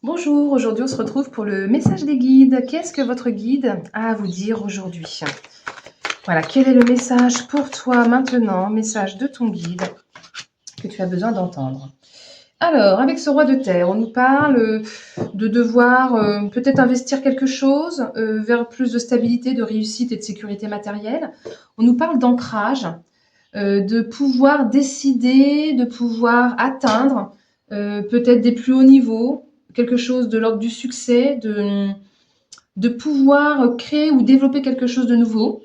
Bonjour, aujourd'hui on se retrouve pour le message des guides. Qu'est-ce que votre guide a à vous dire aujourd'hui? Voilà, quel est le message pour toi maintenant, message de ton guide que tu as besoin d'entendre? Alors, avec ce roi de terre, on nous parle de devoir peut-être investir quelque chose vers plus de stabilité, de réussite et de sécurité matérielle. On nous parle d'ancrage, de pouvoir décider, de pouvoir atteindre peut-être des plus hauts niveaux, quelque chose de l'ordre du succès, de pouvoir créer ou développer quelque chose de nouveau.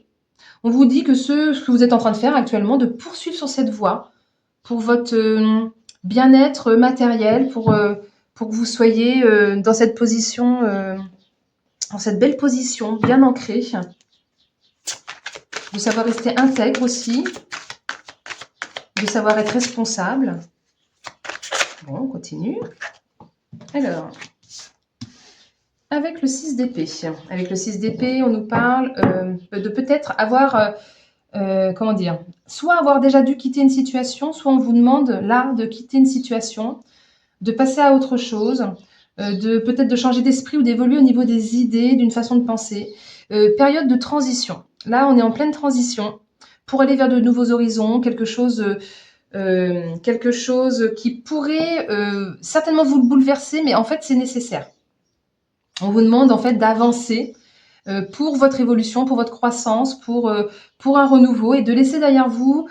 On vous dit que ce que vous êtes en train de faire actuellement, de poursuivre sur cette voie pour votre bien-être matériel, pour que vous soyez dans cette position, dans cette belle position, bien ancrée, de savoir rester intègre aussi, de savoir être responsable. Bon, on continue. Alors, avec le 6 d'épée. Avec le 6 d'épée, on nous parle de peut-être avoir, comment dire, soit avoir déjà dû quitter une situation, soit on vous demande là de quitter une situation, de passer à autre chose, de peut-être de changer d'esprit ou d'évoluer au niveau des idées, d'une façon de penser. Période de transition. Là, on est en pleine transition pour aller vers de nouveaux horizons, quelque chose qui pourrait certainement vous bouleverser, mais en fait, c'est nécessaire. On vous demande en fait d'avancer pour votre évolution, pour votre croissance, pour un renouveau et de laisser derrière vous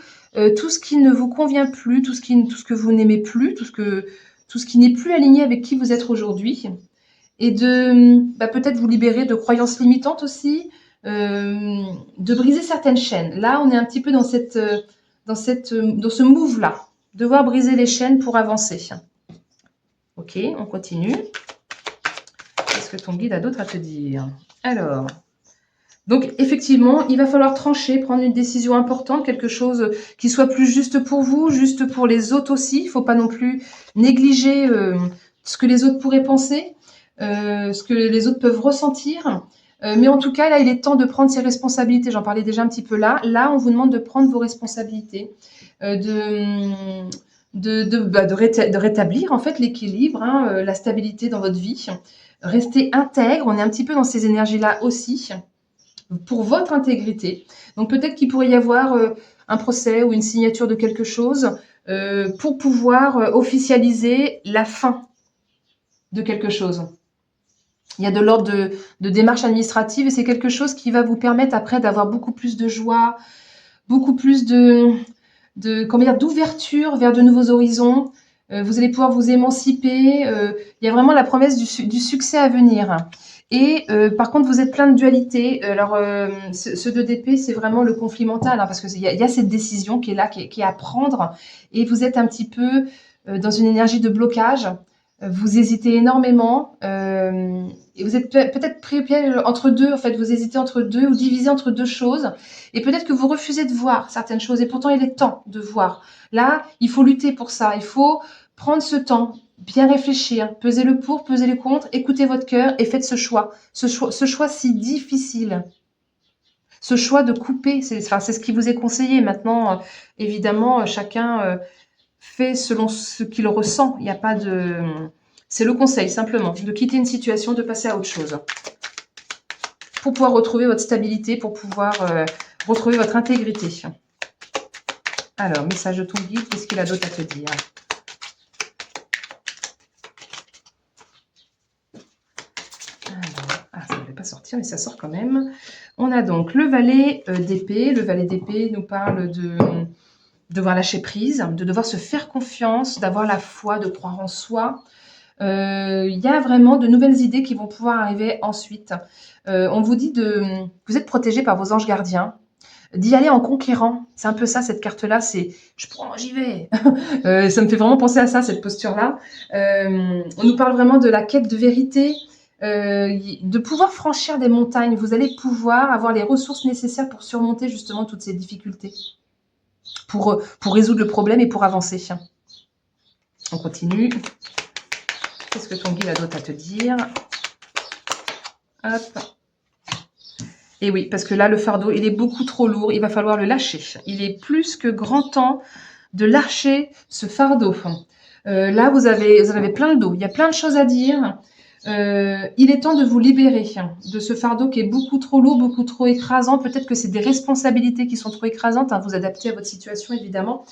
tout ce qui ne vous convient plus, tout ce que vous n'aimez plus, tout ce qui n'est plus aligné avec qui vous êtes aujourd'hui et de peut-être vous libérer de croyances limitantes aussi, de briser certaines chaînes. Là, on est un petit peu dans ce move-là, devoir briser les chaînes pour avancer. Ok, on continue. Qu'est-ce que ton guide a d'autre à te dire? Alors, donc effectivement, il va falloir trancher, prendre une décision importante, quelque chose qui soit plus juste pour vous, juste pour les autres aussi. Il ne faut pas non plus négliger ce que les autres pourraient penser, ce que les autres peuvent ressentir. Mais en tout cas, là, il est temps de prendre ses responsabilités. J'en parlais déjà un petit peu là. Là, on vous demande de prendre vos responsabilités, de rétablir en fait l'équilibre, hein, la stabilité dans votre vie. Rester intègre, on est un petit peu dans ces énergies-là aussi, pour votre intégrité. Donc peut-être qu'il pourrait y avoir un procès ou une signature de quelque chose pour pouvoir officialiser la fin de quelque chose. Il y a de l'ordre de démarches administratives et c'est quelque chose qui va vous permettre après d'avoir beaucoup plus de joie, beaucoup plus d'ouverture vers de nouveaux horizons. Vous allez pouvoir vous émanciper. Il y a vraiment la promesse du succès à venir. Et par contre, vous êtes plein de dualité. Alors, ce 2 d'épée, c'est vraiment le conflit mental, hein, parce qu'il y a cette décision qui est là, qui est à prendre. Et vous êtes un petit peu dans une énergie de blocage. Vous hésitez énormément. Et vous êtes peut-être pris entre deux. En fait, vous hésitez entre deux ou divisé entre deux choses. Et peut-être que vous refusez de voir certaines choses. Et pourtant, il est temps de voir. Là, il faut lutter pour ça. Il faut prendre ce temps, bien réfléchir, peser le pour, peser le contre, écoutez votre cœur et faites ce choix. Ce choix si difficile. Ce choix de couper, c'est ce qui vous est conseillé. Maintenant, évidemment, chacun fait selon ce qu'il ressent. Il n'y a pas de... C'est le conseil, simplement, de quitter une situation, de passer à autre chose. Pour pouvoir retrouver votre stabilité, pour pouvoir retrouver votre intégrité. Alors, message de ton guide, qu'est-ce qu'il a d'autre à te dire? Ça ne devait pas sortir, mais ça sort quand même. On a donc le valet d'épée. Le valet d'épée nous parle de devoir lâcher prise, de devoir se faire confiance, d'avoir la foi, de croire en soi. Il y a vraiment de nouvelles idées qui vont pouvoir arriver ensuite. On vous dit que vous êtes protégé par vos anges gardiens, d'y aller en conquérant. C'est un peu ça, cette carte-là, c'est « je prends, j'y vais ». Ça me fait vraiment penser à ça, cette posture-là. On nous parle vraiment de la quête de vérité, de pouvoir franchir des montagnes. Vous allez pouvoir avoir les ressources nécessaires pour surmonter justement toutes ces difficultés, pour résoudre le problème et pour avancer. On continue. Qu'est-ce que ton guide a d'autre à te dire? Hop. Et oui, parce que là, le fardeau, il est beaucoup trop lourd. Il va falloir le lâcher. Il est plus que grand temps de lâcher ce fardeau. Là, vous avez plein de dos. Il y a plein de choses à dire. Il est temps de vous libérer de ce fardeau qui est beaucoup trop lourd, beaucoup trop écrasant. Peut-être que c'est des responsabilités qui sont trop écrasantes, hein, vous adaptez à votre situation évidemment.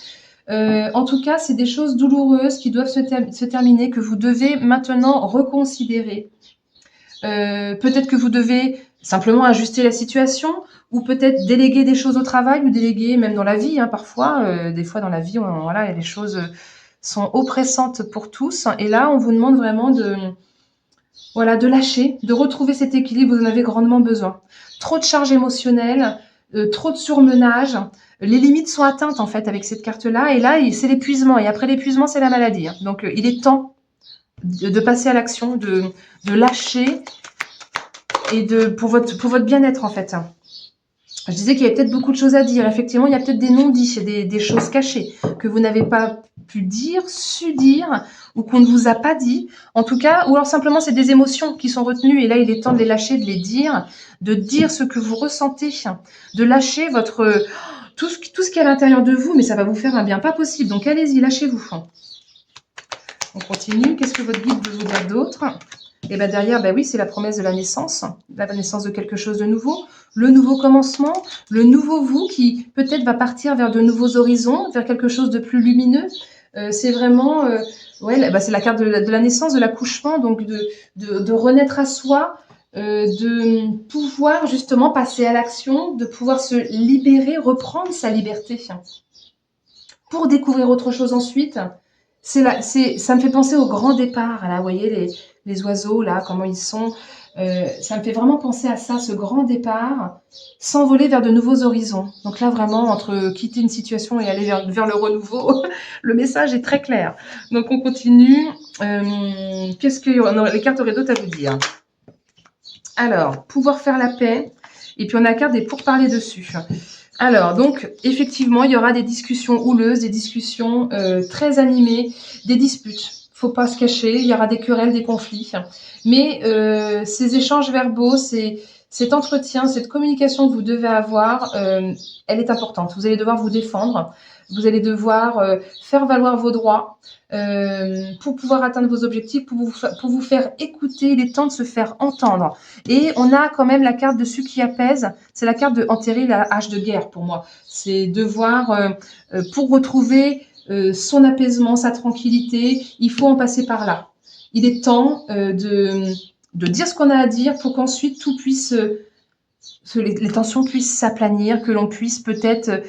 En tout cas, c'est des choses douloureuses qui doivent se terminer, que vous devez maintenant reconsidérer. Peut-être que vous devez simplement ajuster la situation, ou peut-être déléguer des choses au travail, ou déléguer même dans la vie, hein, parfois. Des fois dans la vie, voilà, les choses sont oppressantes pour tous. Et là, on vous demande vraiment voilà, de lâcher, de retrouver cet équilibre, vous en avez grandement besoin. Trop de charge émotionnelle, trop de surmenage, les limites sont atteintes en fait avec cette carte-là, et là, c'est l'épuisement, et après l'épuisement, c'est la maladie. Donc, il est temps de passer à l'action, de lâcher, et pour votre bien-être en fait. Je disais qu'il y avait peut-être beaucoup de choses à dire. Effectivement, il y a peut-être des non-dits, des choses cachées que vous n'avez pas pu dire, su dire, ou qu'on ne vous a pas dit. En tout cas, ou alors simplement c'est des émotions qui sont retenues et là il est temps de les lâcher, de dire ce que vous ressentez, de lâcher tout ce qui est à l'intérieur de vous, mais ça va vous faire un bien pas possible. Donc allez-y, lâchez-vous. On continue. Qu'est-ce que votre guide veut vous dire d'autre? Et bien derrière, ben oui, c'est la promesse de la naissance de quelque chose de nouveau, le nouveau commencement, le nouveau vous qui peut-être va partir vers de nouveaux horizons, vers quelque chose de plus lumineux. C'est vraiment, ouais, bah c'est la carte de la naissance, de l'accouchement, donc de renaître à soi, de pouvoir justement passer à l'action, de pouvoir se libérer, reprendre sa liberté pour découvrir autre chose ensuite. Ça me fait penser au grand départ, là, vous voyez les oiseaux, là, comment ils sont. Ça me fait vraiment penser à ça, ce grand départ, s'envoler vers de nouveaux horizons. Donc là, vraiment, entre quitter une situation et aller vers le renouveau, le message est très clair. Donc on continue. Qu'est-ce que les cartes auraient d'autres à vous dire? Alors, pouvoir faire la paix. Et puis on a la carte des pourparlers dessus. Alors, donc, effectivement, il y aura des discussions houleuses, des discussions très animées, des disputes. Faut pas se cacher, il y aura des querelles, des conflits. Mais ces échanges verbaux, cet entretien, cette communication que vous devez avoir, elle est importante. Vous allez devoir vous défendre, vous allez devoir faire valoir vos droits pour pouvoir atteindre vos objectifs, pour vous faire écouter. Il est temps de se faire entendre. Et on a quand même la carte dessus qui apaise. C'est la carte de enterrer la hache de guerre pour moi. C'est devoir, pour retrouver son apaisement, sa tranquillité, il faut en passer par là. Il est temps de dire ce qu'on a à dire pour qu'ensuite tout puisse, les tensions puissent s'aplanir, que l'on puisse peut-être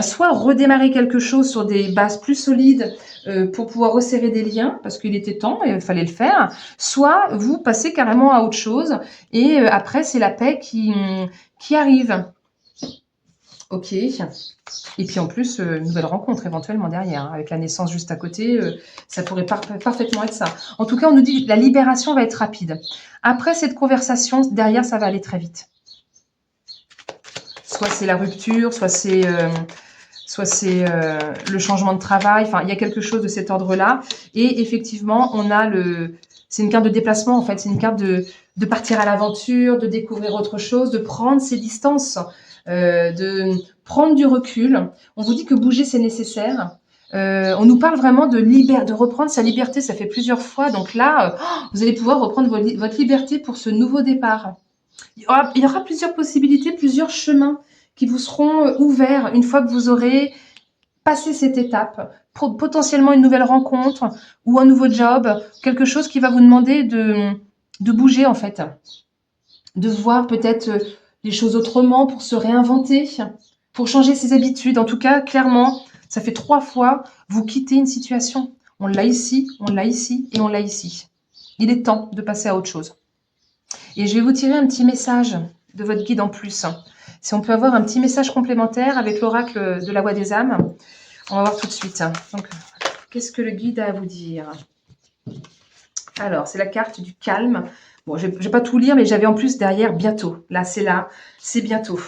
soit redémarrer quelque chose sur des bases plus solides pour pouvoir resserrer des liens, parce qu'il était temps, et il fallait le faire, soit vous passez carrément à autre chose, et après c'est la paix qui arrive. Ok. Et puis en plus, une nouvelle rencontre éventuellement derrière, avec la naissance juste à côté, ça pourrait parfaitement être ça. En tout cas, on nous dit que la libération va être rapide. Après cette conversation, derrière, ça va aller très vite. Soit c'est la rupture, soit c'est le changement de travail. Enfin, il y a quelque chose de cet ordre-là. Et effectivement, c'est une carte de déplacement, en fait. C'est une carte de partir à l'aventure, de découvrir autre chose, de prendre ses distances, de prendre du recul. On vous dit que bouger, c'est nécessaire. On nous parle vraiment de reprendre sa liberté. Ça fait plusieurs fois. Donc là, vous allez pouvoir reprendre votre liberté pour ce nouveau départ. Il y aura plusieurs possibilités, plusieurs chemins qui vous seront ouverts une fois que vous aurez passé cette étape. Potentiellement une nouvelle rencontre ou un nouveau job, quelque chose qui va vous demander de bouger en fait, de voir peut-être les choses autrement pour se réinventer, pour changer ses habitudes. En tout cas, clairement, ça fait 3 fois, vous quittez une situation. On l'a ici, on l'a ici et on l'a ici. Il est temps de passer à autre chose. Et je vais vous tirer un petit message de votre guide en plus. Si on peut avoir un petit message complémentaire avec l'oracle de la voix des âmes, on va voir tout de suite. Donc, qu'est-ce que le guide a à vous dire? Alors, c'est la carte du calme. Bon, je ne vais pas tout lire, mais j'avais en plus derrière bientôt. Là, c'est bientôt.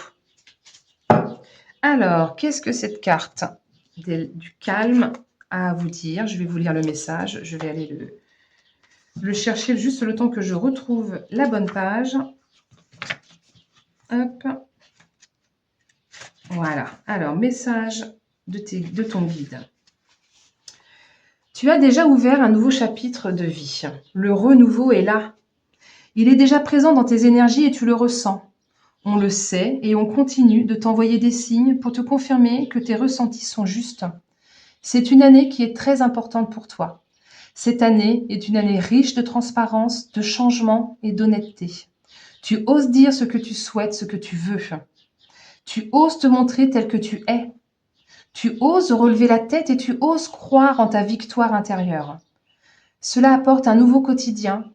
Alors, qu'est-ce que cette carte du calme a à vous dire? Je vais vous lire le message. Je vais aller le chercher juste le temps que je retrouve la bonne page. Hop. Voilà. Alors, message de ton guide. Tu as déjà ouvert un nouveau chapitre de vie. Le renouveau est là. Il est déjà présent dans tes énergies et tu le ressens. On le sait et on continue de t'envoyer des signes pour te confirmer que tes ressentis sont justes. C'est une année qui est très importante pour toi. Cette année est une année riche de transparence, de changement et d'honnêteté. Tu oses dire ce que tu souhaites, ce que tu veux. Tu oses te montrer tel que tu es. Tu oses relever la tête et tu oses croire en ta victoire intérieure. Cela apporte un nouveau quotidien.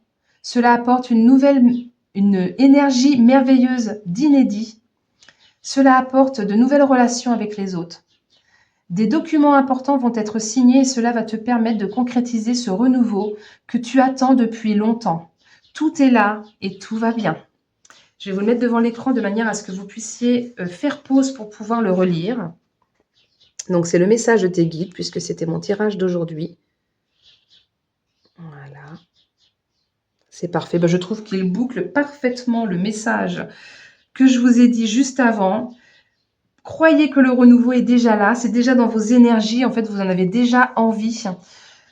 Cela apporte une énergie merveilleuse d'inédit. Cela apporte de nouvelles relations avec les autres. Des documents importants vont être signés et cela va te permettre de concrétiser ce renouveau que tu attends depuis longtemps. Tout est là et tout va bien. Je vais vous le mettre devant l'écran de manière à ce que vous puissiez faire pause pour pouvoir le relire. Donc, c'est le message de tes guides, puisque c'était mon tirage d'aujourd'hui. Voilà. C'est parfait. Ben, je trouve qu'il boucle parfaitement le message que je vous ai dit juste avant. Croyez que le renouveau est déjà là, c'est déjà dans vos énergies. En fait, vous en avez déjà envie.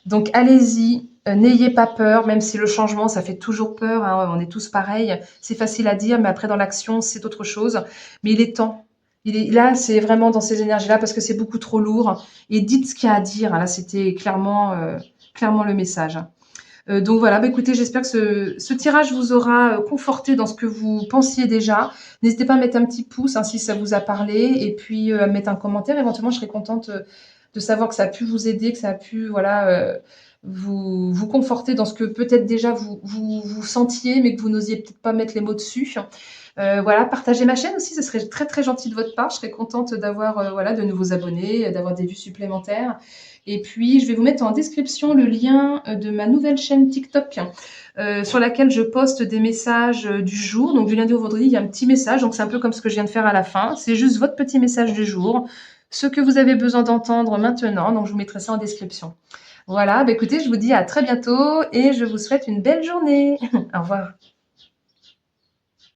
Donc, allez-y. N'ayez pas peur, même si le changement, ça fait toujours peur. Hein, on est tous pareils. C'est facile à dire, mais après, dans l'action, c'est autre chose. Mais il est temps. Là, c'est vraiment dans ces énergies-là parce que c'est beaucoup trop lourd. Et dites ce qu'il y a à dire. Là, c'était clairement le message. Donc voilà, bah, écoutez, j'espère que ce tirage vous aura conforté dans ce que vous pensiez déjà. N'hésitez pas à mettre un petit pouce hein, si ça vous a parlé et puis à mettre un commentaire. Éventuellement, je serais contente de savoir que ça a pu vous aider, que ça a pu vous conforter dans ce que peut-être déjà vous sentiez, mais que vous n'osiez peut-être pas mettre les mots dessus. Voilà, partagez ma chaîne aussi, ce serait très très gentil de votre part. Je serais contente d'avoir de nouveaux abonnés, d'avoir des vues supplémentaires. Et puis, je vais vous mettre en description le lien de ma nouvelle chaîne TikTok sur laquelle je poste des messages du jour. Donc, du lundi au vendredi, il y a un petit message. Donc, c'est un peu comme ce que je viens de faire à la fin. C'est juste votre petit message du jour, ce que vous avez besoin d'entendre maintenant. Donc, je vous mettrai ça en description. Voilà, bah, écoutez, je vous dis à très bientôt et je vous souhaite une belle journée. Au revoir.